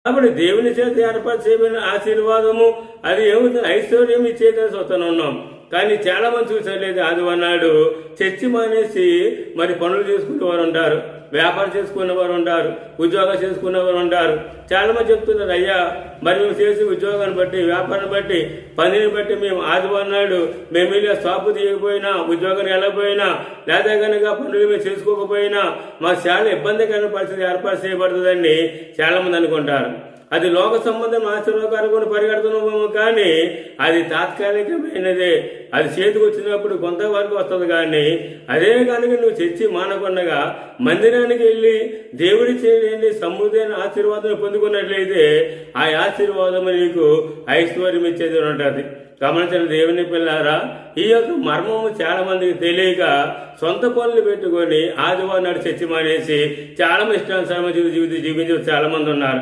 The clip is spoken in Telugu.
కాబట్టి దేవుని చేత ఏర్పరచబడిన ఆశీర్వాదము అది ఏమవుతుంది, ఐశ్వర్యం ఇచ్చేదని చూస్తున్నాం. కానీ చాలా మంది చూసలేదు, ఆదివారం నాడు చర్చి మానేసి మరి పనులు చేసుకునేవారు ఉంటారు, వ్యాపారం చేసుకునేవారు ఉంటారు, ఉద్యోగాలు చేసుకునేవారు ఉంటారు. చాలా మంది చెప్తున్నారు, అయ్యా మరి మేము చేసే ఉద్యోగాన్ని బట్టి, వ్యాపారాన్ని బట్టి, పనిని బట్టి మేము ఆదివారం నాడు మేము ఇలా షాపు తీయకపోయినా, ఉద్యోగాన్ని వెళ్ళకపోయినా, లేదా కనుక పనులు మేము చేసుకోకపోయినా మాకు చాలా ఇబ్బందికరమైన పరిస్థితి ఏర్పాటు చేయబడుతుందని చాలా మంది అనుకుంటారు. అది లోక సంబంధం ఆశీర్వాదకరమైన పరిగెడుతున్నాము, కానీ అది తాత్కాలికమైనదే. అది చేతికి వచ్చినప్పుడు కొంతవరకు వస్తుంది. కానీ అదే కనుక నువ్వు చర్చి మానకుండగా మందిరానికి వెళ్ళి దేవుడి చేయండి సమృద్ధైన ఆశీర్వాదం పొందుకున్నట్లయితే ఆ ఆశీర్వాదం నీకు ఐశ్వర్యం ఇచ్చేది ఉంటుంది. గమనించిన దేవుని పిల్లారా, ఈ యొక్క మర్మము చాలా మందికి తెలియక సొంత పనులు పెట్టుకొని ఆదివారం నాడు చర్చి మానేసి చాలా ఇష్టానుసారమైన జీవితం జీవించే చాలా మంది ఉన్నారు.